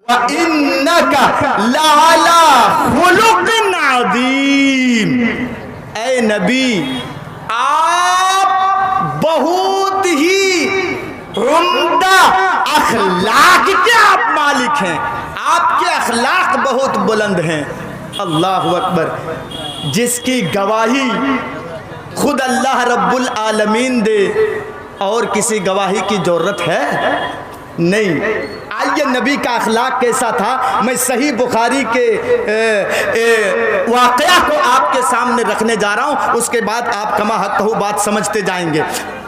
وَإِنَّكَ لَعَلَىٰ خُلُقٍ عَظِيمٍ۔ اے نبی آپ بہت ہی عمدہ اخلاق کے آپ مالک ہیں، آپ کے اخلاق بہت بلند ہیں۔ اللہ اکبر۔ جس کی گواہی خود اللہ رب العالمین دے اور کسی گواہی کی ضرورت ہے نہیں۔ آئیے نبی کا اخلاق کیسا تھا، میں صحیح بخاری کے واقعہ کو آپ کے سامنے رکھنے جا رہا ہوں، اس کے بعد آپ کما حق کہو بات سمجھتے جائیں گے۔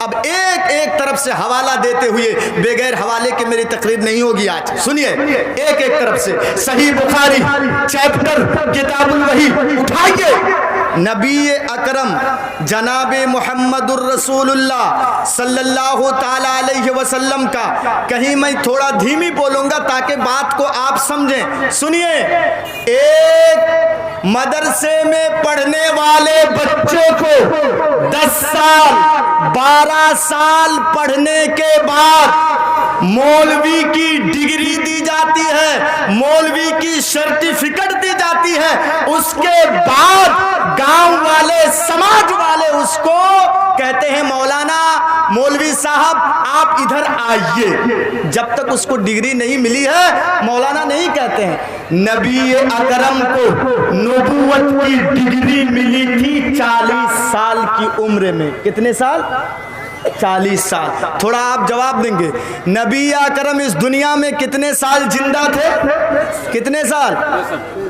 اب ایک طرف سے حوالہ دیتے ہوئے، بغیر حوالے کے میری تقریر نہیں ہوگی آج، سنیے ایک طرف سے صحیح بخاری چیپٹر کتاب الوحی اٹھائیے۔ نبی اکرم جناب محمد الرسول اللہ صلی اللہ تعالی علیہ وسلم کا، کہیں میں تھوڑا دھیمی بولوں گا تاکہ بات کو آپ سمجھیں، سنیے۔ ایک مدرسے میں پڑھنے والے بچوں کو 10 سال 12 سال پڑھنے کے بعد مولوی کی ڈگری دی جاتی ہے، مولوی کی سرٹیفکیٹ دی جاتی ہے، اس کے بعد گاؤں والے سماج والے اس کو کہتے ہیں مولانا مولوی صاحب آپ ادھر آئیے۔ جب تک اس کو ڈگری نہیں ملی ہے مولانا نہیں کہتے ہیں۔ نبی اکرم کو نبوت کی ڈگری ملی تھی 40 سال کی عمر میں۔ کتنے سال؟ 40 سال۔ تھوڑا آپ جواب دیں گے، نبی اکرم اس دنیا میں کتنے سال زندہ تھے؟ کتنے سال؟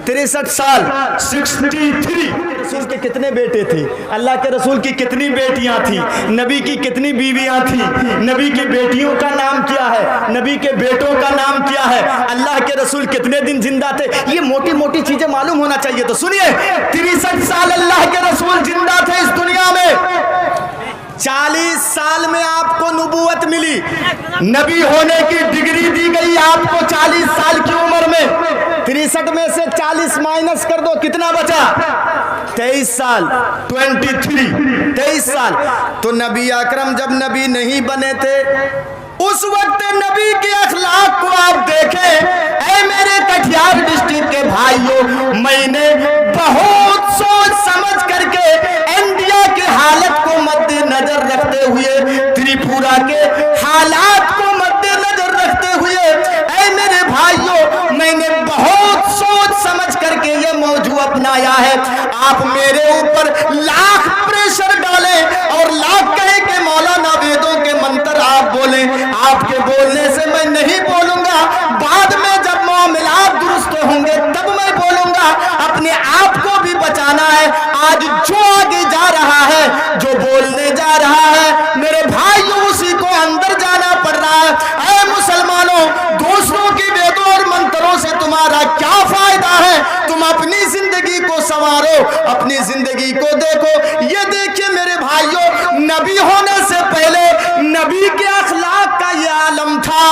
63 سال۔ 63۔ رسول کے کتنے بیٹے تھے؟ اللہ کے رسول کی کتنی بیٹیاں تھیں؟ نبی کی کتنی بیویاں تھیں؟ نبی کی بیٹیوں کا نام کیا ہے؟ نبی کے بیٹوں کا نام کیا ہے؟ اللہ کے رسول کتنے دن زندہ تھے؟ یہ موٹی موٹی چیزیں معلوم ہونا چاہیے۔ تو سنیے، 63 سال اللہ کے رسول زندہ تھے اس دنیا میں، 40 سال میں آپ کو نبوت ملی، نبی ہونے کی ڈگری دی گئی آپ کو 40 سال کی عمر میں۔ 63 میں سے 40 مائنس کر دو، کتنا بچا؟ 23 سال۔ 23 سال۔ تو نبی اکرم جب نبی نہیں بنے تھے اس وقت نبی کے اخلاق کو آپ دیکھیں۔ اے میرے کٹیہار ڈسٹرکٹ کے بھائیوں، میں نے بہت سوچ سمجھ کر کے انڈیا کی حالت کو مد نظر رکھتے ہوئے، تریپورہ کے حالات کو مد نظر رکھتے ہوئے، اے میرے بھائیوں میں نے بہت سوچ سمجھ کر کے یہ موضوع اپنایا ہے۔ آپ میرے اوپر لاکھ پریشر ڈالیں اور لاکھ کہیں کہ مولانا ویدوں کے منتر آپ بولیں، آپ کے بولنے سے میں نہیں بولوں گا، بعد میں جب معاملات درست ہوں گے تب میں بولوں گا۔ اپنے آپ کو بھی بچانا ہے۔ آج جو آگے جا رہا ہے، جو بولنے جا رہا ہے میرے بھائیوں، اسی کو اندر جانا پڑ رہا ہے۔ اے مسلمانوں، دوسروں کی ویدوں اور منتروں سے تمہارا کیا فائدہ ہے؟ تم اپنی زندگی کو سنوارو، اپنی زندگی کو دیکھو۔ یہ دیکھیے میرے بھائیوں، نبی ہونے سے پہلے نبی کے اخلاق کا یہ عالم تھا۔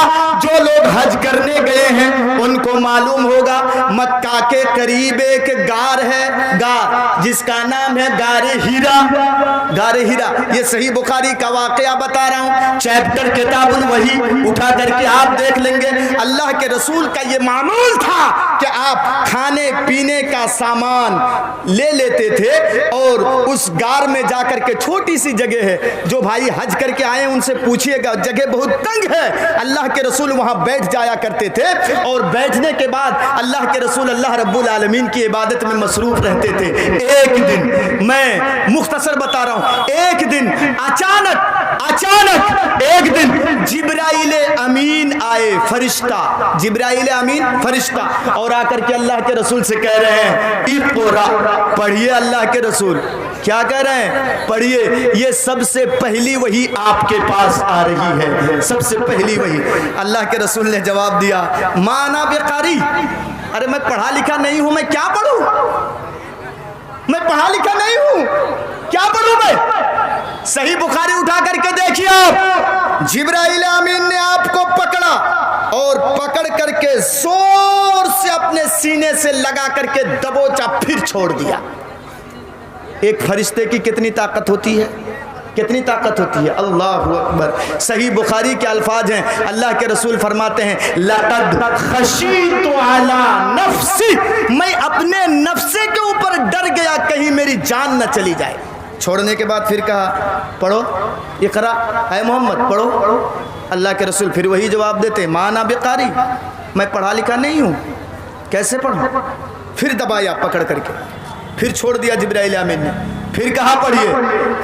جو لوگ حج کرنے گئے ہیں ان کو معلوم ہوگا مکہ کے قریب ایک غار ہے، غار جس کا نام ہے غار ہیرا۔ غار ہیرا، یہ صحیح بخاری کا واقعہ بتا رہا ہوں، چیپٹر کتاب الوحی اٹھا کر کے آپ دیکھ لیں گے۔ اللہ کے رسول کا یہ معمول تھا کہ آپ کھانے پینے کا سامان لے لیتے تھے اور اس غار میں جا کر کے، چھوٹی سی جگہ ہے، جو بھائی حج کر کے آئے ان سے پوچھئے گا، جگہ بہت تنگ ہے۔ اللہ کے رسول وہاں بیٹھ جایا کرتے تھے اور بیٹھنے کے بعد اللہ کے رسول اللہ رب العالمین کی عبادت میں مصروف رہتے تھے۔ ایک دن، میں مختصر بتا رہا ہوں، ایک دن اچانک ایک دن جبرائیل امین آئے، فرشتہ، جبرائیل امین فرشتہ، اور آ کر کے اللہ کے رسول سے کہہ رہے ہیں اقرا، پڑھیے۔ اللہ کے رسول کیا کہہ رہے ہیں؟ پڑھیے، یہ سب سے پہلی وحی آپ کے پاس آ رہی ہے، سب سے پہلی وحی۔ اللہ کے رسول نے جواب دیا ما انا بقاری، ارے میں پڑھا لکھا نہیں ہوں، میں کیا پڑھوں؟ میں پڑھا لکھا نہیں ہوں، کیا پڑھوں میں؟ صحیح بخاری اٹھا کر کے دیکھیے آپ، جبرائیل امین نے آپ کو پکڑا اور پکڑ کر کے زور سے اپنے سینے سے لگا کر کے دبوچا، پھر چھوڑ دیا۔ ایک فرشتے کی کتنی طاقت ہوتی ہے؟ کتنی طاقت ہوتی ہے. اللہ اکبر. صحیح بخاری کے الفاظ ہیں, اللہ کے رسول فرماتے ہیں لقد خشیت علی نفسی, میں اپنے نفسے کے اوپر ڈر گیا کہیں میری جان نہ چلی جائے. چھوڑنے کے بعد پھر کہا پڑھو اقرا اے محمد پڑھو. اللہ کے رسول پھر وہی جواب دیتے ما انا بقاری, میں پڑھا لکھا نہیں ہوں, کیسے پڑھوں. پھر دبایا پکڑ کر کے, پھر چھوڑ دیا جبرائیل امین نے, پھر کہا پڑھیے.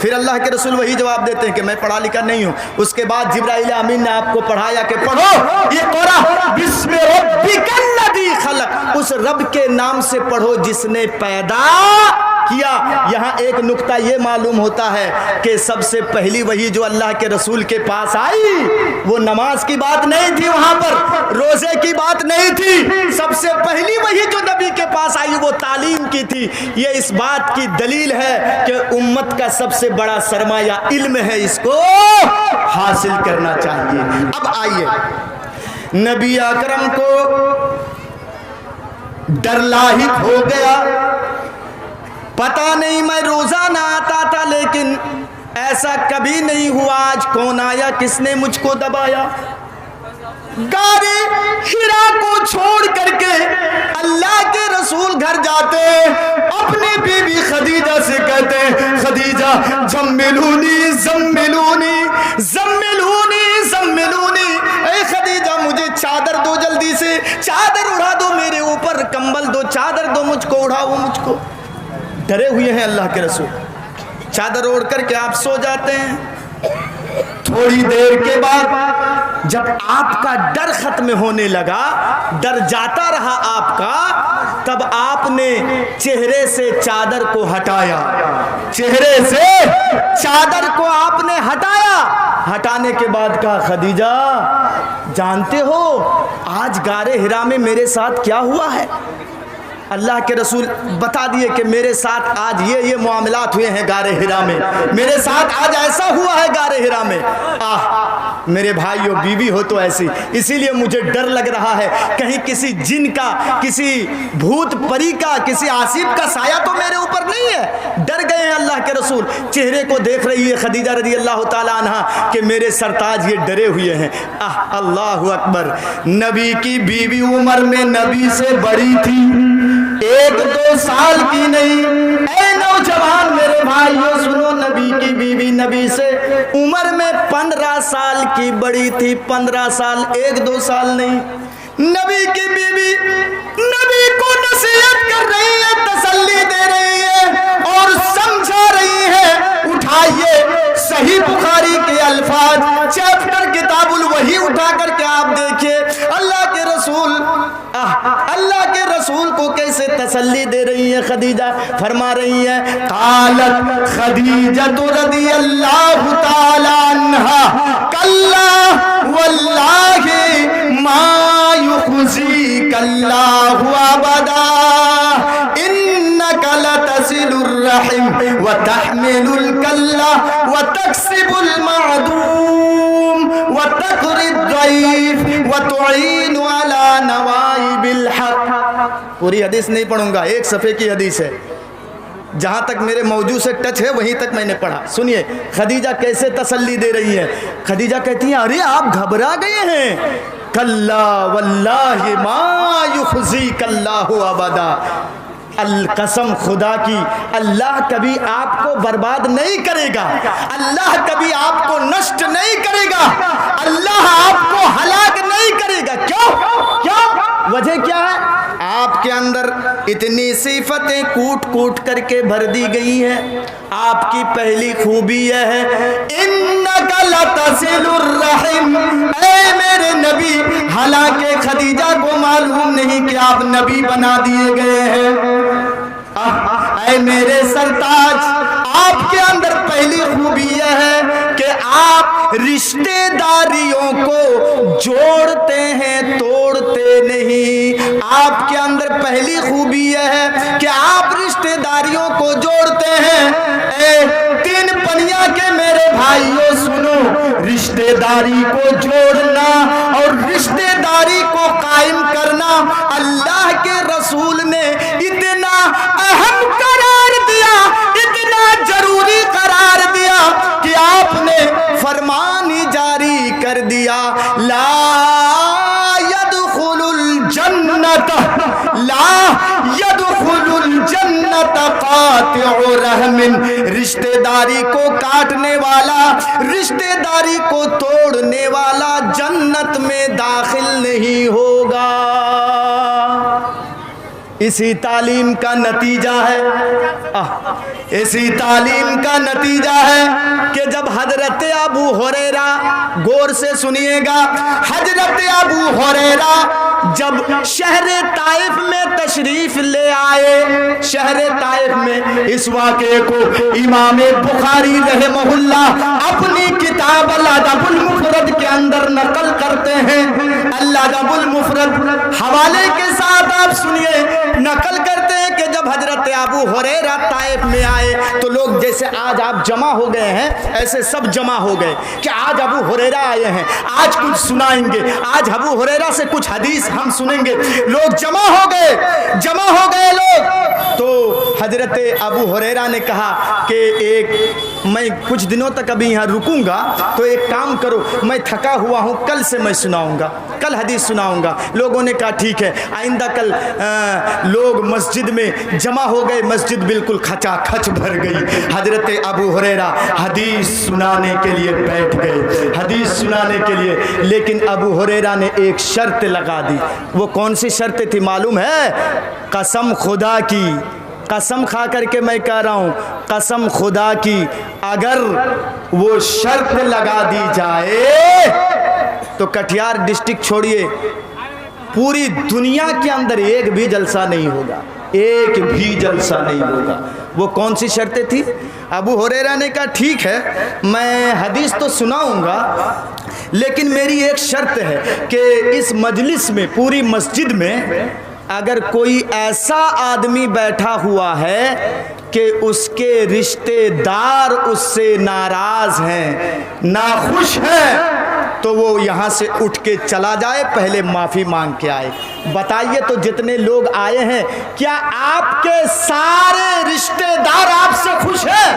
پھر اللہ کے رسول وہی جواب دیتے ہیں کہ میں پڑھا لکھا نہیں ہوں. اس کے بعد جبرائیل امین نے آپ کو پڑھایا کہ پڑھو یہ قرآن بسم ربک الذی خلق, اس رب کے نام سے پڑھو جس نے پیدا کیا. یہاں ایک نقطہ یہ معلوم ہوتا ہے کہ سب سے پہلی وہی جو اللہ کے رسول کے پاس آئی وہ نماز کی بات نہیں تھی, وہاں پر روزے کی بات نہیں تھی. سب سے پہلی وہی جو نبی کے پاس آئی وہ تعلیم کی تھی. یہ اس بات کی دلیل ہے کہ امت کا سب سے بڑا سرمایہ علم ہے, اس کو حاصل کرنا چاہیے. اب آئیے, نبی اکرم کو ڈر لاحق ہو گیا. پتہ نہیں میں روزہ نہ آتا تھا لیکن ایسا کبھی نہیں ہوا, آج کون آیا کس نے مجھ کو دبایا. غارِ حرا کو چھوڑ کر کے اللہ کے رسول گھر جاتے, اپنی بیوی خدیجہ سے کہتے خدیجہ زملونی زملونی زملونی زملونی, اے خدیجہ مجھے چادر دو, جلدی سے چادر اڑا دو میرے اوپر, کمبل دو, چادر دو مجھ کو, اڑاؤ مجھ کو. ڈرے ہوئے ہیں اللہ کے رسول, چادر اوڑھ کر کے آپ سو جاتے ہیں. تھوڑی دیر کے بعد جب آپ کا ڈر ختم ہونے لگا, ڈر جاتا رہا آپ کا, تب آپ نے چہرے سے چادر کو ہٹایا. چہرے سے چادر کو آپ نے ہٹایا. ہٹانے کے بعد کہا خدیجہ جانتے ہو آج غارِ حرا میں میرے ساتھ کیا ہوا ہے. اللہ کے رسول بتا دیے کہ میرے ساتھ آج یہ معاملات ہوئے ہیں غارِ حرا میں, میرے ساتھ آج ایسا ہوا ہے غارِ حرا میں. میرے بھائیو بیوی ہو تو ایسی, اسی لیے مجھے ڈر لگ رہا ہے کہیں کسی جن کا, کسی بھوت پری کا, کسی آصف کا سایہ تو میرے اوپر نہیں ہے. ڈر گئے ہیں اللہ کے رسول. چہرے کو دیکھ رہی ہے خدیجہ رضی اللہ تعالی عنہا کہ میرے سرتاج یہ ڈرے ہوئے ہیں. اللہ اکبر. نبی کی بیوی عمر میں نبی سے بڑی تھی, 1-2 سال کی نہیں. اے نوجوان میرے بھائیوں سنو, نبی کی بیوی نبی سے عمر میں 15 سال کی بڑی تھی. 15 سال, 1-2 سال نہیں. نبی کی بیوی نبی کو نصیحت کر رہی ہے, تسلی دے رہی ہے اور سمجھا رہی ہے. اٹھائیے صحیح بخاری کے الفاظ, چیپٹر کتاب الوحی اٹھا کر کے آپ دیکھیے اللہ کے رسول کو کیسے تسلی دے رہی ہے خدیجہ. فرما رہی ہے قالت خدیجہ رضی اللہ تعالی عنہا کلا واللہ ما یخزیک اللہ ابدا انک لتصل الرحم وتحمل الکلہ وتکسب المعدوم وتقری الضیف وتعین علی نوائب الحق. پوری حدیث نہیں پڑھوں گا, ایک صفحے کی حدیث ہے, جہاں تک میرے موضوع سے ٹچ ہے وہیں تک میں نے پڑھا. سنیے خدیجہ کیسے تسلی دے رہی ہے. خدیجہ کہتی ہیں ارے آپ گھبرا گئے ہیں, کلا واللہ ما یخزیک اللہ ابدا, القسم خدا کی اللہ کبھی آپ کو برباد نہیں کرے گا, اللہ کبھی آپ کو نشٹ نہیں کرے گا, اللہ آپ کو ہلاک نہیں کرے گا. کیوں وجہ کیا ہے؟ آپ کے اندر اتنی صفتیں کوٹ کوٹ کر کے بھر دی گئی ہیں. آپ کی پہلی خوبی یہ ہے انک لتصل الرحم, اے میرے نبی. حالانکہ خدیجہ کو معلوم نہیں کہ آپ نبی بنا دیے گئے ہیں. اے میرے سرتاج, آپ کے اندر پہلی خوبی یہ ہے کہ آپ رشتے داریوں کو جوڑتے ہیں, توڑتے نہیں. آپ کے اندر پہلی خوبی یہ ہے کہ آپ رشتے داریوں کو جوڑتے ہیں. اے 3 پنیا کے میرے بھائیوں سنو, رشتے داری کو جوڑنا اور رشتے داری کو قائم کرنا اللہ کے رسول نے اتنا اہم قرار دیا, اتنا ضروری قرار دیا کہ لا يدخل الجنت قاطع رحم، رشتہ داری کو کاٹنے والا، رشتہ داری کو توڑنے والا جنت میں داخل نہیں ہوگا۔ اسی تعلیم کا نتیجہ ہے، اسی تعلیم کا نتیجہ ہے کہ جب حضرت ابو ہریرہ، غور سے سنیے گا، حضرت ابو ہریرہ جب شہر طائف میں تشریف لے آئے، شہر طائف میں اس واقعے کو امام بخاری رحمہ اللہ اپنی کتاب الادب المفرد کے اندر نقل کرتے ہیں۔ الادب المفرد حوالے کے ساتھ آپ سنیے، نقل کرتے ہیں کہ جب حضرت ابو ہریرہ طائف میں آئے تو لوگ جیسے آج آپ جمع ہو گئے ہیں ایسے سب جمع ہو گئے کہ آج ابو ہریرہ آئے ہیں، آج کچھ سنائیں گے، آج ابو ہریرہ سے کچھ حدیث ہم سنیں گے۔ لوگ جمع ہو گئے لوگ۔ تو حضرت ابو ہریرہ نے کہا کہ میں کچھ دنوں تک ابھی یہاں رکوں گا، تو ایک کام کرو، میں تھکا ہوا ہوں، کل سے میں سناؤں گا، کل حدیث سناؤں گا۔ لوگوں نے کہا ٹھیک ہے، آئندہ کل لوگ مسجد میں جمع ہو گئے، مسجد بالکل کھچا کھچ بھر گئی۔ حضرت ابو ہریرہ حدیث سنانے کے لیے بیٹھ گئے، حدیث سنانے کے لیے، لیکن ابو ہریرہ نے ایک شرط لگا دی۔ وہ کون سی شرط تھی معلوم ہے؟ قسم خدا کی، قسم کھا کر کے میں کہہ رہا ہوں، قسم خدا کی، اگر وہ شرط لگا دی جائے تو کٹیہار ڈسٹرکٹ چھوڑیے، پوری دنیا کے اندر ایک بھی جلسہ نہیں ہوگا، ایک بھی جلسہ نہیں ہوگا۔ وہ کون سی شرطیں تھی؟ ابو ہریرہ نے کہا ٹھیک ہے، میں حدیث تو سناؤں گا، لیکن میری ایک شرط ہے کہ اس مجلس میں، پوری مسجد میں اگر کوئی ایسا آدمی بیٹھا ہوا ہے کہ اس کے رشتے دار اس سے ناراض ہیں، ناخوش ہیں، تو وہ یہاں سے اٹھ کے چلا جائے، پہلے معافی مانگ کے آئے۔ بتائیے تو جتنے لوگ آئے ہیں کیا آپ کے سارے رشتے دار آپ سے خوش ہیں؟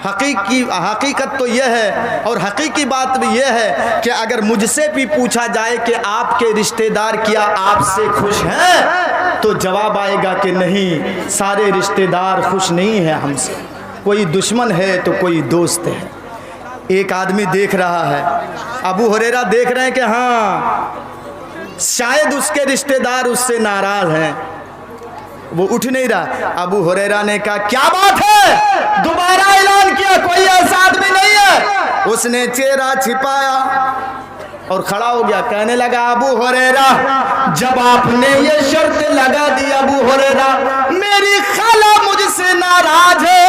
حقیقت تو یہ ہے، اور حقیقی بات بھی یہ ہے کہ اگر مجھ سے بھی پوچھا جائے کہ آپ کے رشتے دار کیا آپ سے خوش ہیں، تو جواب آئے گا کہ نہیں، سارے رشتے دار خوش نہیں ہیں ہم سے، کوئی دشمن ہے تو کوئی دوست ہے۔ ایک آدمی دیکھ رہا ہے، ابو ہریرہ دیکھ رہے ہیں کہ ہاں شاید اس کے رشتے دار اس سے ناراض ہیں، وہ اٹھ نہیں رہا۔ ابو ہریرہ نے کہا کیا بات ہے؟ دوبارہ اعلان کیا کوئی ایسا آدمی نہیں ہے۔ اس نے چہرہ چھپایا اور کھڑا ہو گیا، کہنے لگا ابو ہریرہ جب آپ نے یہ شرط لگا دی ابو ہریرہ، میری خالہ مجھ سے ناراض ہے،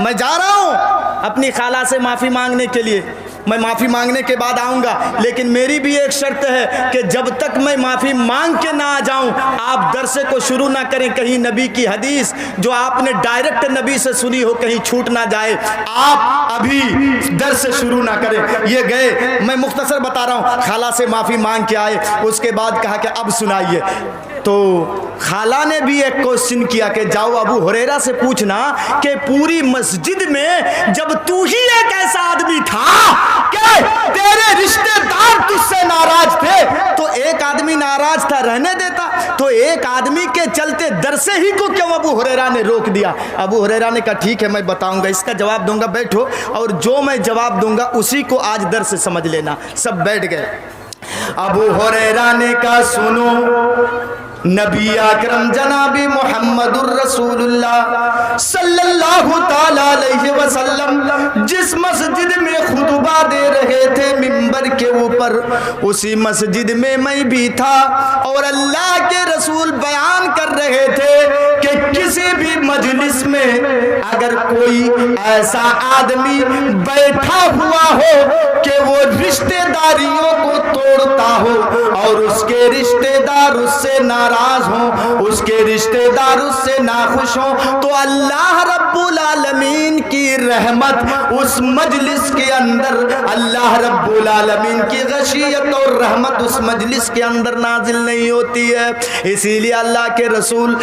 میں جا رہا ہوں اپنی خالہ سے معافی مانگنے کے لیے، میں معافی مانگنے کے بعد آؤں گا، لیکن میری بھی ایک شرط ہے کہ جب تک میں معافی مانگ کے نہ آ جاؤں آپ درس کو شروع نہ کریں، کہیں نبی کی حدیث جو آپ نے ڈائریکٹ نبی سے سنی ہو کہیں چھوٹ نہ جائے، آپ ابھی درس شروع نہ کریں۔ یہ گئے، میں مختصر بتا رہا ہوں، خالہ سے معافی مانگ کے آئے، اس کے بعد کہا کہ اب سنائیے۔ تو خالہ نے بھی ایک کوشچن کیا کہ جاؤ ابو ہریرہ سے پوچھنا کہ پوری مسجد میں جب تو ہی ایک ایسا آدمی تھا کہ تیرے رشتے دار تجھ سے ناراض تھے، تو ایک آدمی ناراض تھا رہنے دیتا، تو ایک آدمی کے چلتے درسے ہی کو کیوں ابو ہریرہ نے روک دیا؟ ابو ہریرہ نے کہا ٹھیک ہے میں بتاؤں گا، اس کا جواب دوں گا، بیٹھو، اور جو میں جواب دوں گا اسی کو آج درس سمجھ لینا۔ سب بیٹھ گئے۔ ابو ہریرہ نے کہا سنو، نبی اکرم جناب محمد الرسول اللہ صلی اللہ تعالی علیہ وسلم جس مسجد میں خطبہ دے رہے تھے منبر کے اوپر، اسی مسجد میں میں بھی تھا، اور اللہ کے رسول بیان کر رہے تھے کہ کسی بھی مجلس میں اگر کوئی ایسا آدمی بیٹھا ہوا ہو کہ وہ رشتہ داریوں کو توڑتا ہو اور اس کے رشتہ دار اس سے ناراض ہوں، اس کے رشتہ دار اس سے ناخوش ہوں، تو اللہ رب العالمین کی رحمت اس مجلس کے اندر، اللہ رب العالمین کی غشیت اور رحمت اس مجلس کے اندر نازل نہیں ہوتی ہے۔ اسی لیے اللہ کے رسول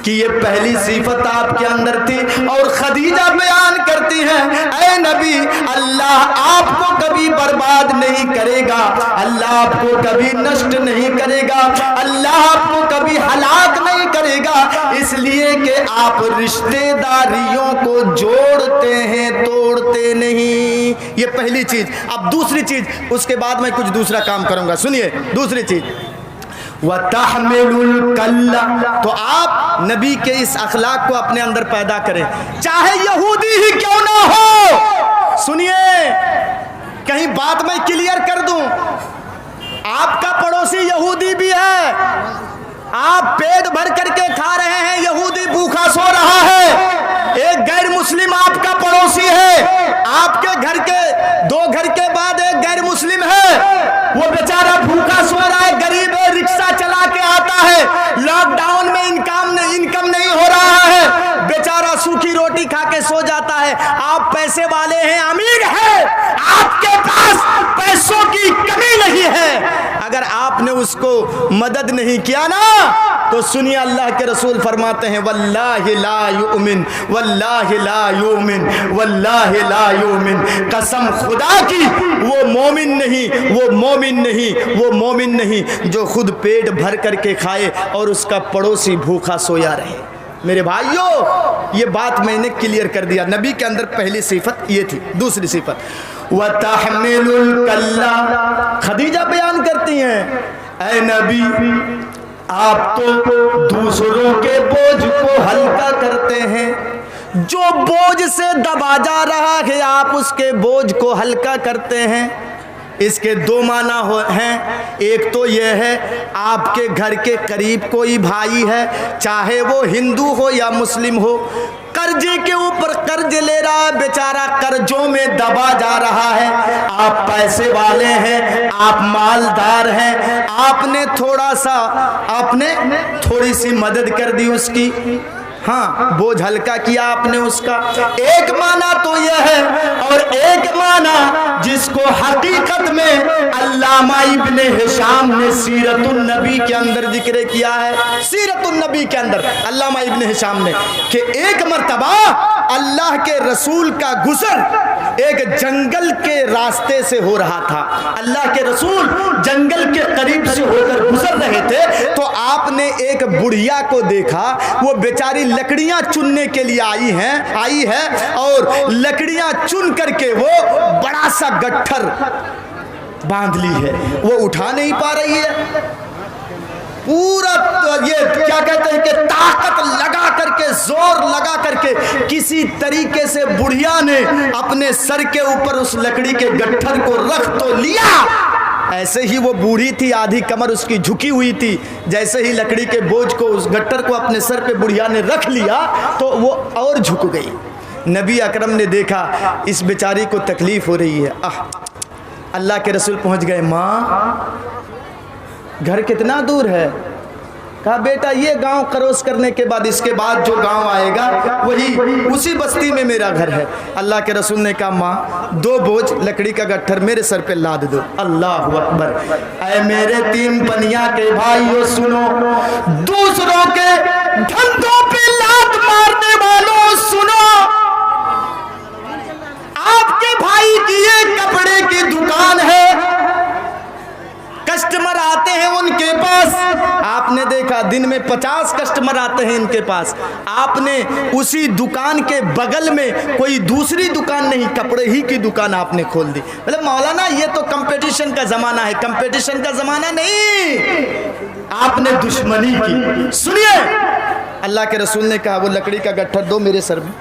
کی یہ پہلی صفت آپ کے اندر تھی، اور خدیجہ بیان کرتی ہیں اے نبی اللہ آپ کو کبھی برباد نہیں کرے گا، اللہ آپ کو کبھی نشٹ نہیں کرے گا، اللہ لیے کہ آپ رشتہ داریوں کو جوڑتے ہیں، توڑتے نہیں۔ یہ پہلی چیز۔ اب دوسری چیز، اس کے بعد میں کچھ دوسرا کام کروں گا، سنیے دوسری چیز، وَتَحْمِلُ الْكَلَّ، تو آپ نبی کے اس اخلاق کو اپنے اندر پیدا کریں، چاہے یہودی ہی کیوں نہ ہو۔ سنیے، کہیں بات میں کلیئر کر دوں، آپ کا پڑوسی یہودی بھی ہے، آپ پیٹ بھر کر کے کھا رہے ہیں، یہودی بھوکا سو رہا ہے، ایک غیر مسلم آپ کا پڑوسی ہے، آپ کے گھر کے 2 گھر کے بعد ایک غیر مسلم ہے، وہ بیچارہ بھوکا سو رہا ہے، غریب ہے، رکشہ چلا کے آتا ہے، لاک ڈاؤن میں انکم نہیں ہو رہا ہے، بیچارہ سوکھی روٹی کھا کے سو جاتا ہے، آپ پیسے والے ہیں، امیر ہیں، آپ کے پاس پیسوں کی کمی نہیں ہے، اگر آپ نے اس کو مدد نہیں کیا نا تو سنیے اللہ کے رسول فرماتے ہیں واللہ لا یؤمن، واللہ لا یؤمن، واللہ لا یؤمن، قسم خدا کی وہ مومن نہیں، وہ مومن نہیں، وہ مومن نہیں جو خود پیٹ بھر کر کے کھائے اور اس کا پڑوسی بھوکا سویا رہے۔ میرے بھائیوں، یہ بات میں نے کلیئر کر دیا، نبی کے اندر پہلی صفت یہ تھی۔ دوسری صفت وَتَحْمِلُ الْكَلَّ، خدیجہ بیان کرتی ہیں، اے نبی آپ تو دوسروں کے بوجھ کو ہلکا کرتے ہیں، جو بوجھ سے دبا جا رہا ہے آپ اس کے بوجھ کو ہلکا کرتے ہیں۔ اس کے 2 معنی ہیں، ایک تو یہ ہے آپ کے گھر کے قریب کوئی بھائی ہے، چاہے وہ ہندو ہو یا مسلم ہو، قرضے کے اوپر قرض لے رہا ہے، بیچارہ قرضوں میں دبا جا رہا ہے، آپ پیسے والے ہیں، آپ مالدار ہیں، آپ نے تھوڑی سی مدد کر دی اس کی، ہاں بوجھ ہلکا کیا آپ نے اس کا۔ ایک معنی تو یہ ہے، اور ایک معنی جس کو حقیقت میں علامہ ابن ہشام نے سیرت النبی کے اندر ذکر کیا ہے، سیرت النبی کے اندر علامہ ابن ہشام نے، کہ ایک مرتبہ اللہ کے رسول کا گزر ایک جنگل کے راستے سے ہو رہا تھا، اللہ کے رسول جنگل کے قریب سے ہو کر گزر رہے تھے، تو آپ نے ایک بڑھیا کو دیکھا، وہ بیچاری لکڑیاں چننے کے لیے آئی ہے اور لکڑیاں چن کر کے وہ بڑا سا گٹھر باندھ لی ہے، وہ اٹھا نہیں پا رہی ہے، پورا یہ کیا کہتے ہیں کہ طاقت لگا کر کے، زور لگا کر کے کسی طریقے سے بڑھیا نے اپنے سر کے اوپر اس لکڑی کے گٹھر کو رکھ تو لیا، ایسے ہی وہ بوڑھی تھی، آدھی کمر اس کی جھکی ہوئی تھی، جیسے ہی لکڑی کے بوجھ کو، اس گٹھر کو اپنے سر پہ بڑھیا نے رکھ لیا تو وہ اور جھک گئی۔ نبی اکرم نے دیکھا اس بیچاری کو تکلیف ہو رہی ہے، اللہ کے رسول پہنچ گئے، ماں گھر کتنا دور ہے؟ کہا بیٹا یہ گاؤں کروس کرنے کے بعد، اس کے بعد جو گاؤں آئے گا وہی اسی بستی میں میرا گھر ہے۔ اللہ کے رسول نے کہا ماں 2 بوجھ لکڑی کا گٹھر میرے سر پہ لاد دو۔ اللہ اکبر۔ اے میرے 3 بنیا کے بھائیو سنو، دوسروں کے دھندوں پہ لات مارنے والوں سنو، آپ کے بھائی کی یہ کپڑے کی دکان ہے، کسٹمر آتے ہیں ان کے پاس، آپ نے دیکھا دن میں 50 کسٹمر آتے ہیں ان کے پاس، آپ نے اسی دکان کے بغل میں کوئی دوسری دکان نہیں، کپڑے ہی کی دکان آپ نے کھول دی۔ مطلب مولانا یہ تو کمپٹیشن کا زمانہ ہے، کمپٹیشن کا زمانہ نہیں، آپ نے دشمنی کی۔ سنیے، اللہ کے رسول نے کہا وہ لکڑی کا گٹھر دو میرے سر میں۔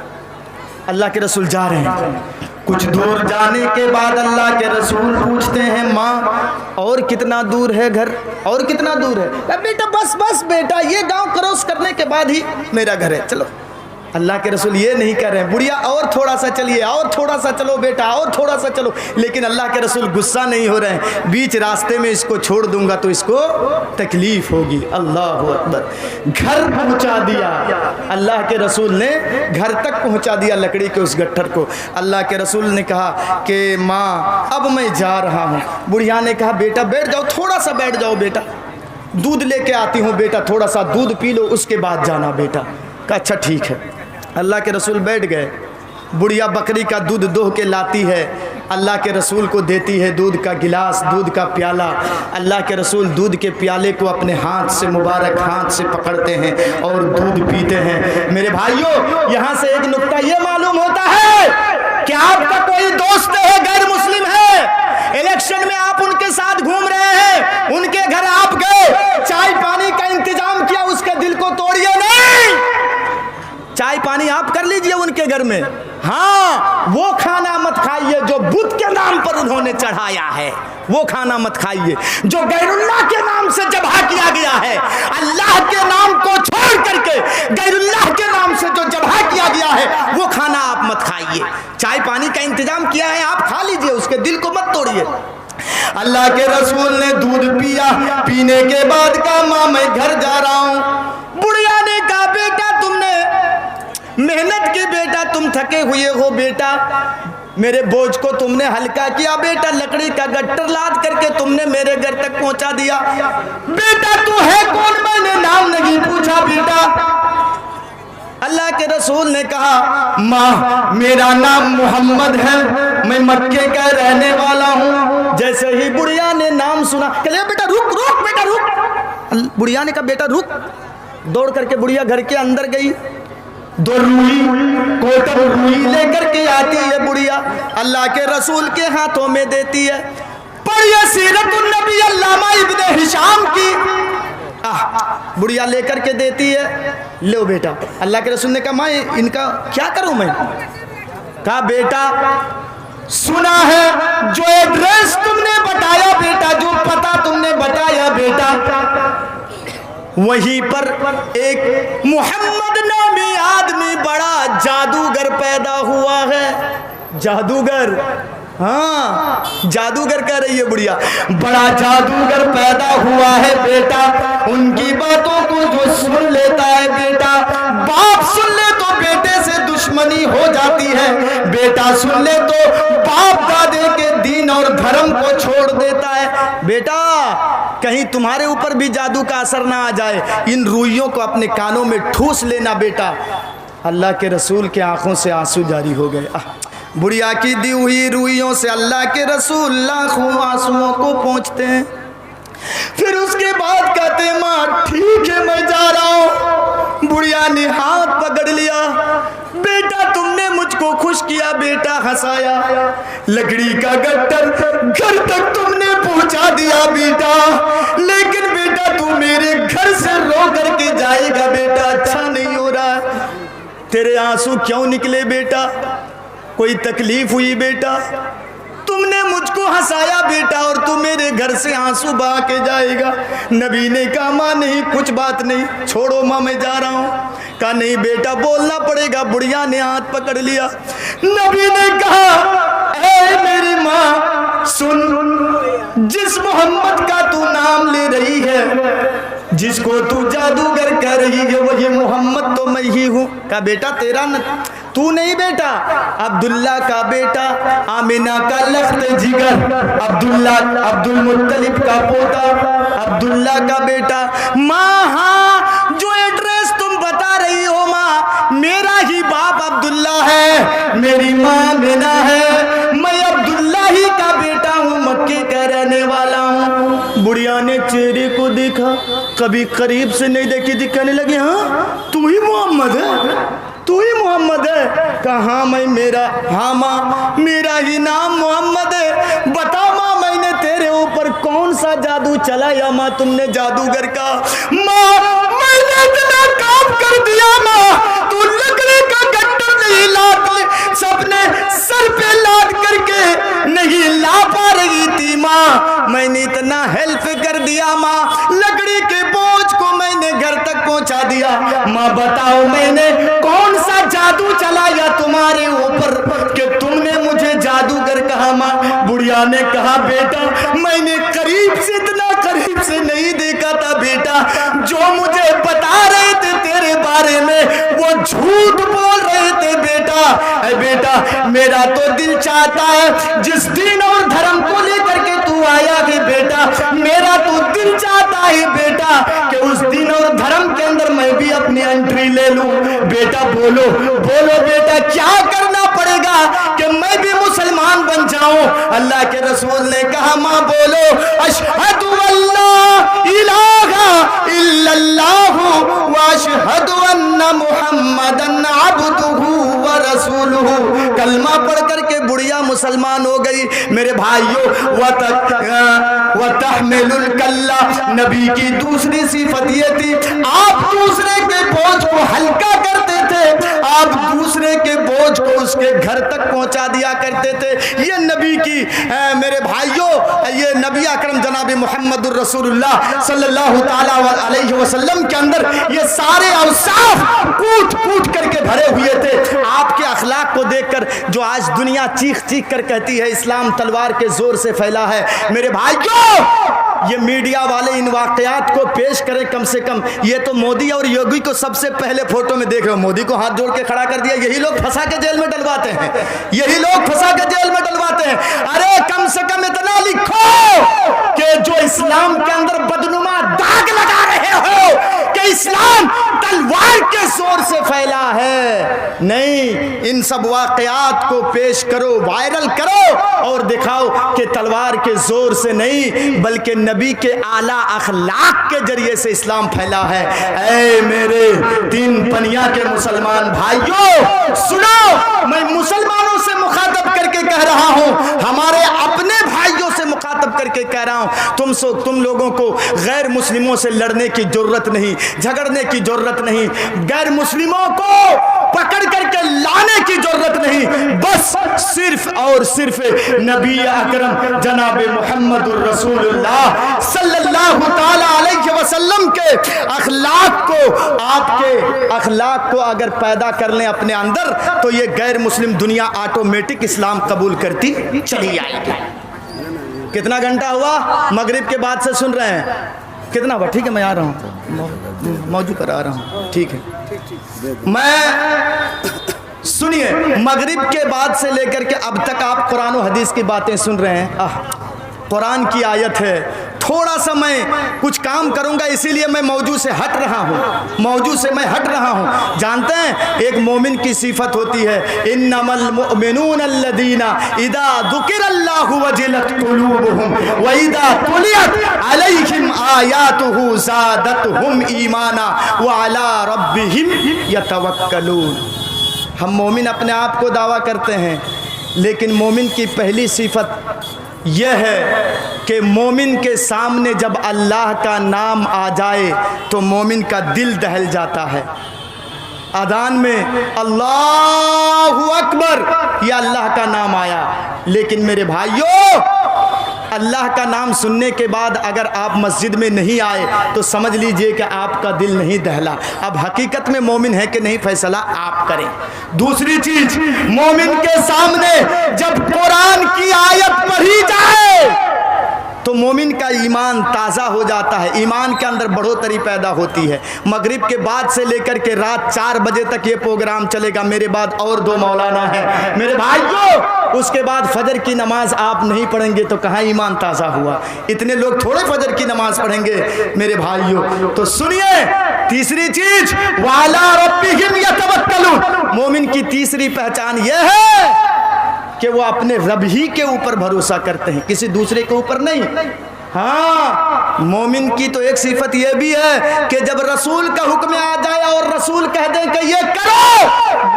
اللہ کے رسول جا رہے ہیں، کچھ دور جانے کے بعد اللہ کے رسول پوچھتے ہیں ماں اور کتنا دور ہے گھر، اور کتنا دور ہے؟ بیٹا بس بیٹا یہ گاؤں کروس کرنے کے بعد ہی میرا گھر ہے، چلو۔ اللہ کے رسول یہ نہیں کر رہے ہیں بڑھیا اور تھوڑا سا چلیے، اور تھوڑا سا چلو بیٹا، اور تھوڑا سا چلو، لیکن اللہ کے رسول غصہ نہیں ہو رہے ہیں، بیچ راستے میں اس کو چھوڑ دوں گا تو اس کو تکلیف ہوگی۔ اللہ اکبر۔ گھر پہنچا دیا، اللہ کے رسول نے گھر تک پہنچا دیا لکڑی کے اس گٹھر کو۔ اللہ کے رسول نے کہا کہ ماں اب میں جا رہا ہوں۔ بڑھیا نے کہا بیٹا بیٹھ جاؤ، تھوڑا سا بیٹھ جاؤ بیٹا، دودھ لے کے آتی ہوں بیٹا، تھوڑا سا دودھ پی لو اس کے بعد جانا بیٹا۔ کہا اچھا ٹھیک ہے۔ اللہ کے رسول بیٹھ گئے، بڑھیا بکری کا دودھ دوہ کے لاتی ہے، اللہ کے رسول کو دیتی ہے دودھ کا گلاس، دودھ کا پیالہ. اللہ کے رسول دودھ کے پیالے کو اپنے ہاتھ سے، مبارک ہاتھ سے پکڑتے ہیں اور دودھ پیتے ہیں. میرے بھائیوں، یہاں سے ایک نقطہ یہ معلوم ہوتا ہے کہ آپ کا کوئی دوست ہے غیر مسلم ہے، الیکشن میں آپ ان کے ساتھ گھوم رہے ہیں، ان کے گھر آپ گئے، چائے پانی کا انتظام کیا، اس کے دل کو توڑیے نہیں. چائے پانی آپ کر لیجئے ان کے گھر میں، ہاں وہ کھانا مت کھائیے جو بت کے نام پر انہوں نے چڑھایا ہے، وہ کھانا مت کھائیے جو غیر اللہ کے نام سے ذبح کیا گیا ہے. اللہ کے نام کو چھوڑ کر کے غیر اللہ کے نام سے جو ذبح کیا گیا ہے وہ کھانا آپ مت کھائیے. چائے پانی کا انتظام کیا ہے، آپ کھا لیجئے، اس کے دل کو مت توڑیے. اللہ کے رسول نے دودھ پیا، پینے کے بعد کہا ماں میں گھر جا رہا ہوں. بڑھیا نے کہا بیٹا تم نے محنت کی، بیٹا تم تھکے ہوئے ہو، بیٹا میرے بوجھ کو تم نے ہلکا کیا، بیٹا لکڑی کا گٹر لاد کر کے تم نے میرے گھر تک پہنچا دیا. بیٹا تو ہے کون؟ میں نے نام نہیں پوچھا بیٹا. اللہ کے رسول نے کہا ماں میرا نام محمد ہے، میں مکے کا رہنے والا ہوں. جیسے ہی بڑھیا نے نام سنا کہ بیٹا رک رک بیٹا رک. بڑھیا نے کہا بیٹا رک. دوڑ کر کے بڑھیا گھر کے اندر گئی، 2 روئی کوٹر روئی لے کر کے آتی ہے بڑھیا، اللہ کے رسول کے ہاتھوں میں دیتی ہے. پڑھیے سیرت النبی علامہ ابن ہشام کی. بڑھیا لے کر کے دیتی ہے، لو بیٹا. اللہ کے رسول نے کہا میں ان کا کیا کروں؟ میں کہا بیٹا سنا ہے جو ایڈریس تم نے بتایا بیٹا، جو پتہ تم نے بتایا بیٹا، وہیں پر ایک محمد نامی آدمی بڑا جادوگر پیدا ہوا ہے. جادوگر، ہاں جادوگر کہہ رہی ہے بڑھیا، بڑا جادوگر پیدا ہوا ہے بیٹا. ان کی باتوں کو جو سن لیتا ہے بیٹا، باپ سن لے تو بیٹے سے دشمنی ہو جاتی ہے، بیٹا سن لے تو باپ دادے کے دین اور دھرم کو چھوڑ دیتا ہے. بیٹا کہیں تمہارے اوپر بھی جادو کا اثر نہ آ جائے، ان روئیوں کو اپنے کانوں میں ٹھوس لینا بیٹا. اللہ کے رسول کے آنکھوں سے آنسو جاری ہو گئے. بڑھیا کی دی ہوئی روئیوں سے اللہ کے رسول لاکھوں آنسوؤں کو پہنچتے ہیں. پھر اس کے بعد کہتے ہیں ماں ٹھیک ہے میں جا رہا ہوں. بڑھیا نے ہاتھ پکڑ لیا، بیٹا تم نے مجھ کو خوش کیا، بیٹا ہنسایا، لکڑی کا گٹر گھر تک تم نے پہنچا دیا بیٹا، لیکن بیٹا تو میرے گھر سے رو کر کے جائے گا بیٹا، اچھا نہیں ہو رہا. تیرے آنسو کیوں نکلے بیٹا؟ کوئی تکلیف ہوئی بیٹا؟ تم نے مجھ کو ہنسایا بیٹا اور تم میرے گھر سے آنسو بہا کے جائے گا. نبی نے کہا ماں نہیں کچھ بات نہیں، چھوڑو ماں میں جا رہا ہوں. کہا نہیں بیٹا بولنا پڑے گا. بڑھیا نے ہاتھ پکڑ لیا. نبی نے کہا اے میری ماں سن، جس محمد کا تو نام لے رہی ہے، جس کو تو جادوگر کہہ رہی ہے، وہ یہ محمد تو میں ہی ہوں. کہا بیٹا تیرا تو نہیں بیٹا، عبداللہ کا بیٹا، آمینہ کا لخت جگر، عبداللہ عبد المطلب کا پوتا، عبداللہ کا بیٹا. ماں ہاں جو ایڈریس تم بتا رہی ہو ماں، میرا ہی باپ عبداللہ ہے، میری ماں آمینہ ہے، میں عبداللہ ہی کا بیٹا ہوں، مکے کا رہنے والا ہوں. بڑھیا نے چہرے کو دیکھا، کبھی قریب سے نہیں دیکھی تھی، کہنے لگی ہاں تو ہی محمد ہے، تو ہی محمد ہے. کہاں میں میرا، ہاں ماں میرا ہی نام محمد ہے. بتا ماں میں نے تیرے اوپر کون سا جادو چلایا ماں تم نے جادوگر کا؟ ماں میں نے اتنا کام کر دیا ماں، تو لکڑی کا گٹر نہیں لاد سب نے سر پہ لاد کر کے نہیں لا پا رہی تھی ماں، میں نے اتنا ہیلپ کر دیا ماں، لکڑی کے بوجھ کو میں نے گھر تک پہنچا دیا. ماں بتاؤ میں نے کون سا جادو چلایا تمہارے اوپر کہ تم نے مجھے جادوگر کہا ماں؟ بڑھیا نے کہا بیٹا میں نے قریب سے، اتنا قریب سے نہیں دیکھا تھا بیٹا، جو مجھے بتا رہے تھے تیرے بارے میں وہ جھوٹ بول رہے تھے بیٹا. اے بیٹا میرا تو دل چاہتا ہے جس دین اور دھرم کو لے کر کے تو آیا ہے بیٹا، میرا تو دل چاہتا ہے بیٹا کہ اس دین اور دھرم کے اندر میں بھی اپنی انٹری لے لوں. بیٹا بولو بولو بیٹا کیا کرنا پڑے گا؟ کہ میں بھی مسلمان بن جاؤں؟ اللہ کے رسول نے کہا ماں بولو اشہدو اللہ الہ الا اللہ واشہد ان محمدن عبدہ ورسولہ۔ کلمہ پڑھ کر کے بڑھیا مسلمان ہو گئی میرے بھائیوں۔ وتحمل الکلہ، نبی کی دوسری صفت یہ تھی آپ دوسرے کے بوجھ کو ہلکا کرتے تھے، آپ دوسرے کے بوجھ کو اس کے گھر تک پہنچا دیا کرتے تھے۔ یہ نبی کی میرے بھائیوں یہ نبی اکرم جناب محمد الرسول اللہ صلی اللہ تعالی علیہ وسلم کے اندر یہ سارے اوصاف کوٹ کوٹ کر کے بھرے ہوئے تھے۔ آپ کے اخلاق کو دیکھ کر جو آج دنیا چیخ چیخ کر کہتی ہے اسلام تلوار کے زور سے پھیلا ہے، میرے بھائیوں یہ میڈیا والے ان واقعات کو پیش کریں کم سے کم۔ یہ تو مودی اور یوگی کو سب سے پہلے فوٹو میں دیکھ رہے ہو، مودی کو ہاتھ جوڑ کے کھڑا کر دیا، یہی لوگ پھنسا کے جیل میں ڈلواتے ہیں، یہی لوگ پھنسا کے جیل میں ڈلواتے ہیں۔ ارے کم سے کم اتنا لکھو کہ جو اسلام کے اندر بدنما داغ لگا رہے ہو کہ اسلام تلوار کے زور سے پھیلا ہے، نہیں، ان سب واقعات کو پیش کرو، وائرل کرو اور دکھاؤ کہ تلوار کے زور سے نہیں بلکہ نبی کے اعلیٰ اخلاق کے ذریعے سے اسلام پھیلا ہے۔ اے میرے تین پنیا کے مسلمان بھائیوں سنو، میں مسلمانوں سے مخاطب کر کے کہہ رہا ہوں، ہمارے اپنے بھائیوں سے مخاطب کر کے کہہ رہا ہوں، تم لوگوں کو غیر مسلموں سے لڑنے کی ضرورت نہیں، جھگڑنے کی ضرورت نہیں، غیر مسلموں کو پکڑ کر کے لانے کی ضرورت نہیں، بس صرف اور صرف نبی اکرم جناب محمد الرسول اللہ صلی اللہ تعالی علیہ وسلم کے اخلاق کو، آپ کے اخلاق کو اگر پیدا کر لیں اپنے اندر تو یہ غیر مسلم دنیا آٹومیٹک اسلام قبول کرتی چلی آئے گی۔ کتنا گھنٹہ ہوا؟ مغرب کے بعد سے سن رہے ہیں، کتنا ہوا؟ ٹھیک ہے میں آ رہا ہوں، موضوع پر آ رہا ہوں، ٹھیک ہے۔ میں سنیے، مغرب کے بعد سے لے کر کے اب تک آپ قرآن و حدیث کی باتیں سن رہے ہیں، قرآن کی آیت ہے، تھوڑا سا میں کچھ کام کروں گا اسی لیے میں موضوع سے ہٹ رہا ہوں، موضوع سے میں ہٹ رہا ہوں۔ جانتے ہیں ایک مومن کی صفت ہوتی ہے انما المؤمنون الذین اذا ذکر اللہ وجلت قلوبہم واذا تلیت علیہم آیاتہ زادتہم ایمانا وعلی ربہم یتوکلون۔ ہم مومن اپنے آپ کو دعویٰ کرتے ہیں لیکن مومن کی پہلی صفت یہ ہے کہ مومن کے سامنے جب اللہ کا نام آ جائے تو مومن کا دل دہل جاتا ہے۔ اذان میں اللہ اکبر یہ اللہ کا نام آیا، لیکن میرے بھائیوں اللہ کا نام سننے کے بعد اگر آپ مسجد میں نہیں آئے تو سمجھ لیجئے کہ آپ کا دل نہیں دہلا۔ اب حقیقت میں مومن ہے کہ نہیں فیصلہ آپ کریں۔ دوسری چیز، مومن کے سامنے جب قرآن کی آیت پڑھی جائے تو مومن کا ایمان تازہ ہو جاتا ہے، ایمان کے اندر بڑھوتری پیدا ہوتی ہے۔ مغرب کے بعد سے لے کر کے رات 4 بجے تک یہ پروگرام چلے گا، میرے بعد اور 2 مولانا ہیں میرے بھائیوں، اس کے بعد فجر کی نماز آپ نہیں پڑھیں گے تو کہاں ایمان تازہ ہوا؟ اتنے لوگ تھوڑے فجر کی نماز پڑھیں گے میرے بھائیوں۔ تو سنیے تیسری چیز، وَعَلَىٰ رَبِّهِمْ يَتَوَكَّلُونَ، مومن کی تیسری پہچان یہ ہے کہ وہ اپنے رب ہی کے اوپر بھروسہ کرتے ہیں، کسی دوسرے کے اوپر نہیں۔ ہاں مومن کی تو ایک صفت یہ بھی ہے کہ جب رسول کا حکم آ جائے اور رسول کہہ دیں کہ یہ کرو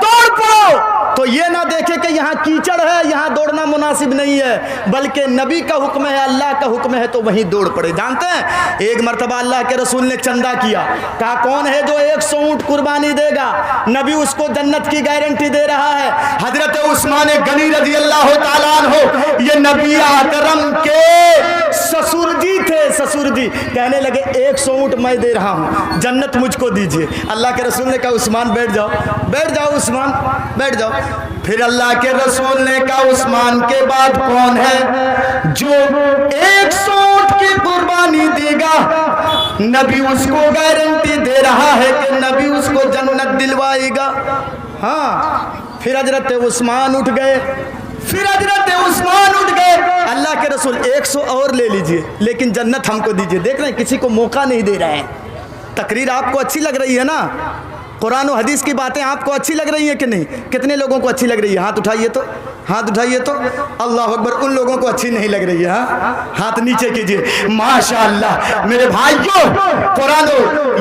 دوڑ پڑو تو یہ نہ دیکھے کہ یہاں کیچڑ ہے یہاں دوڑنا مناسب نہیں ہے، بلکہ نبی کا حکم ہے اللہ کا حکم ہے تو وہیں دوڑ پڑے۔ جانتے ہیں ایک مرتبہ اللہ کے رسول نے چندہ کیا، کہا کون ہے جو 100 اونٹ قربانی دے گا؟ نبی اس کو جنت کی گارنٹی دے رہا ہے۔ حضرت عثمان غنی رضی اللہ تعالیٰ عنہ یہ نبی اکرم کے سسر جی تھے، سسر جی کہنے لگے 100 اونٹ میں دے رہا ہوں، جنت مجھ کو دیجئے۔ اللہ کے رسول نے کہا عثمان بیٹھ جاؤ، بیٹھ جاؤ عثمان بیٹھ جاؤ۔ پھر اللہ کے رسول نے کہا عثمان کے بعد کون ہے جو 100 اونٹ کی قربانی دے گا؟ نبی اس کو گارنٹی دے رہا ہے کہ نبی اس کو جنت دلوائے گا۔ ہاں پھر حضرت عثمان اٹھ گئے، پھر حضرت عثمان اٹھ گئے، اللہ کے رسول 100 اور لے لیجئے لیکن جنت ہم کو دیجئے۔ دیکھ رہے ہیں کسی کو موقع نہیں دے رہے ہیں۔ تقریر آپ کو اچھی لگ رہی ہے نا؟ قرآن و حدیث کی باتیں آپ کو اچھی لگ رہی ہیں کہ نہیں؟ کتنے لوگوں کو اچھی لگ رہی ہے؟ ہاتھ اٹھائیے تو، ہاتھ اٹھائیے تو. اللہ اکبر. ان لوگوں کو اچھی نہیں لگ رہی ہے. ہاں ہاتھ نیچے کیجئے. ماشاءاللہ میرے بھائیوں، قرآن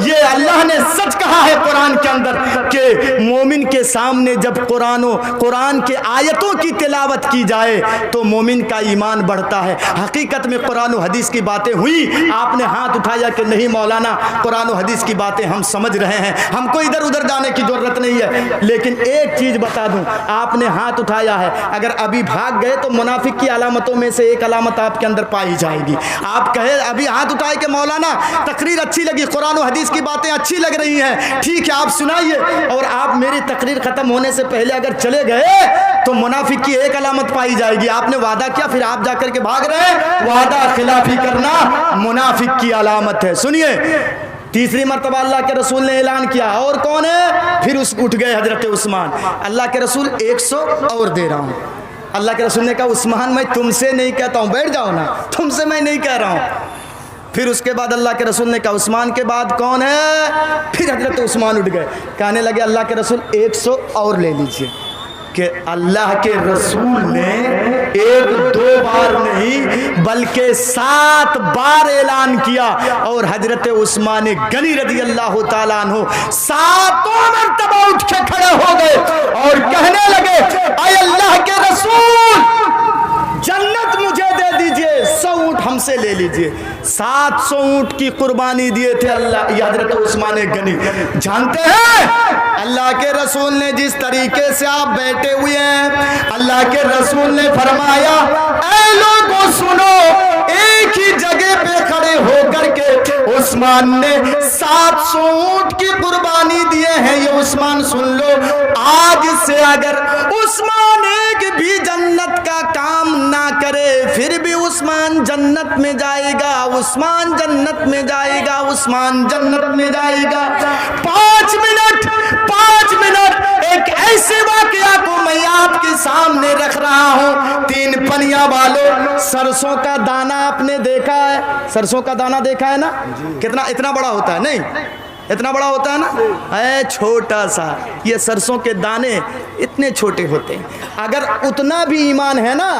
یہ اللہ نے سچ کہا ہے قرآن کے اندر کہ مومن کے سامنے جب قرآن کے آیتوں کی تلاوت کی جائے تو مومن کا ایمان بڑھتا ہے. حقیقت میں قرآن و حدیث کی باتیں ہوئی. آپ نے ہاتھ اٹھایا کہ نہیں مولانا قرآن و حدیث کی باتیں ہم سمجھ رہے ہیں، ہم کو ادھر ادھر جانے کی ضرورت نہیں ہے. لیکن ایک چیز بتا دوں، آپ نے ہاتھ اٹھایا ہے، اگر ابھی بھاگ گئے تو منافق کی علامتوں میں سے ایک علامت آپ کے اندر پائی جائے گی. آپ کہے ابھی ہاتھ اٹھائے کہ مولانا تقریر اچھی لگی، قرآن و حدیث کی باتیں اچھی لگ رہی ہیں، ٹھیک ہے آپ سنائیے، اور آپ میری تقریر ختم ہونے سے پہلے اگر چلے گئے تو منافق کی ایک علامت پائی جائے گی. آپ نے وعدہ کیا، پھر آپ جا کر کے بھاگ رہے ہیں، وعدہ خلافی کرنا منافق کی علامت ہے. سنیے، تیسری مرتبہ اللہ کے رسول نے اعلان کیا، اور کون ہے؟ پھر اٹھ گئے حضرت عثمان. اللہ کے رسول 100 اور دے رہا ہوں. اللہ کے رسول نے کہا عثمان میں تم سے نہیں کہتا ہوں، بیٹھ جاؤ نا، تم سے میں نہیں کہہ رہا ہوں. پھر اس کے بعد اللہ کے رسول نے کہا عثمان کے بعد کون ہے؟ پھر حضرت عثمان اٹھ گئے، کہنے لگے اللہ کے رسول 100 اور لے لیجئے. کہ اللہ کے رسول نے 1-2 بار نہیں بلکہ 7 بار اعلان کیا، اور حضرت عثمان غنی رضی اللہ تعالیٰ عنہ 7 مرتبہ اٹھ کے کھڑے ہو گئے اور کہنے لگے اے اللہ کے رسول جنت مجھے دے دیجئے، 100 اونٹ ہم سے لے لیجئے. 700 اونٹ کی قربانی دیے تھے اللہ یہ حضرت عثمان غنی. جانتے ہیں اللہ کے رسول نے جس طریقے سے آپ بیٹھے ہوئے ہیں، اللہ کے رسول نے فرمایا اے لوگوں سنو، ایک ہی جگہ پہ کھڑے ہو کر کے عثمان نے 700 اونٹ کی قربانی دیے ہیں. یہ عثمان سن لو، آج سے اگر عثمان ایک بھی جنت کا کام نہ کرے پھر بھی عثمان جنت میں جائے گا، عثمان جنت میں جائے گا، عثمان جنت میں جائے گا. 5 منٹ ایک ایسے واقعہ کو میں آپ کے سامنے رکھ رہا ہوں. 3 پنیاں والو سرسوں کا دانہ آپ نے دیکھا ہے؟ سرسوں کا دانہ دیکھا ہے نا؟ کتنا اتنا بڑا ہوتا ہے؟ نہیں اتنا بڑا ہوتا ہے نا، اے چھوٹا سا. یہ سرسوں کے دانے اتنے چھوٹے ہوتے ہیں. اگر اتنا بھی ایمان ہے نا،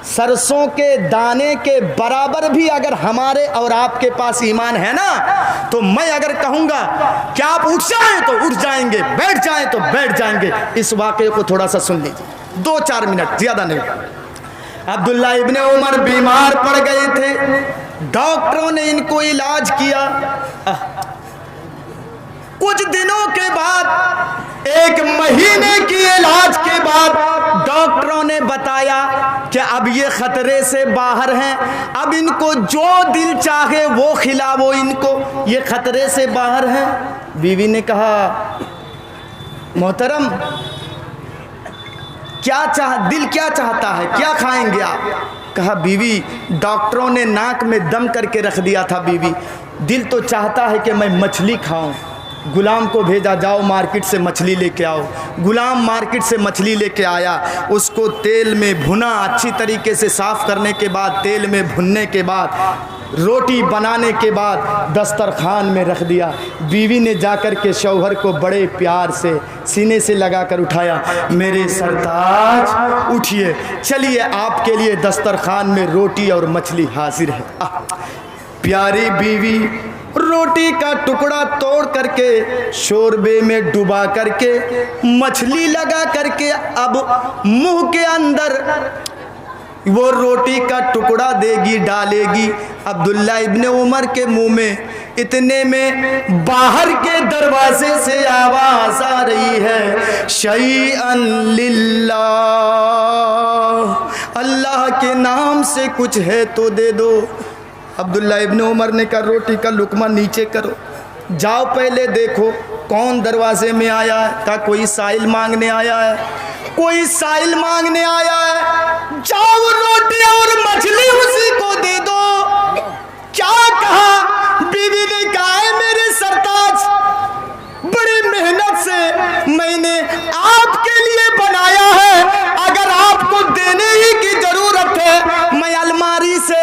سرسوں کے دانے کے برابر بھی اگر ہمارے اور آپ کے پاس ایمان ہے نا، تو میں اگر کہوں گا کہ آپ اٹھ جائیں تو اٹھ جائیں گے، بیٹھ جائیں تو بیٹھ جائیں گے. اس واقعے کو تھوڑا سا سن لیجیے، 2-4 منٹ زیادہ نہیں. عبداللہ ابن عمر بیمار پڑ گئے تھے، ڈاکٹروں نے ان کو علاج کیا. کچھ دنوں کے بعد، 1 مہینے کی علاج کے بعد ڈاکٹروں نے بتایا کہ اب یہ خطرے سے باہر ہیں، اب ان کو جو دل چاہے وہ کھلاؤ، ان کو یہ خطرے سے باہر ہیں. بیوی نے کہا محترم دل کیا چاہتا ہے، کیا کھائیں گے آپ؟ کہا بیوی ڈاکٹروں نے ناک میں دم کر کے رکھ دیا تھا، بیوی دل تو چاہتا ہے کہ میں مچھلی کھاؤں. غلام کو بھیجا، جاؤ مارکیٹ سے مچھلی لے کے آؤ. غلام مارکیٹ سے مچھلی لے کے آیا، اس کو تیل میں بھنا، اچھی طریقے سے صاف کرنے کے بعد، تیل میں بھننے کے بعد، روٹی بنانے کے بعد دسترخوان میں رکھ دیا. بیوی نے جا کر کے شوہر کو بڑے پیار سے سینے سے لگا کر اٹھایا، میرے سرتاج اٹھیے، چلیے آپ کے لیے دسترخوان میں روٹی اور مچھلی حاضر ہے. پیاری بیوی روٹی کا ٹکڑا توڑ کر کے شوربے میں ڈبا کر کے مچھلی لگا کر کے اب منہ کے اندر وہ روٹی کا ٹکڑا دے گی، ڈالے گی. عبداللہ ابن عمر کے منہ میں اتنے میں باہر کے دروازے سے آواز آ رہی ہے، شیئن للہ، اللہ کے نام سے کچھ ہے تو دے دو. عبداللہ ابن عمر نے کہا روٹی کا لقمہ نیچے کرو، جاؤ پہلے دیکھو کون دروازے میں آیا ہے. کہا کوئی سائل مانگنے آیا ہے، کوئی سائل مانگنے آیا ہے، جاؤ روٹی اور مچھلی اسی کو دے دو. کیا کہا؟ بیوی نے کہا ہے میرے سرتاج، بڑی محنت سے میں نے آپ کے لیے بنایا ہے، اگر آپ کو دینے ہی کی ضرورت ہے میں الماری سے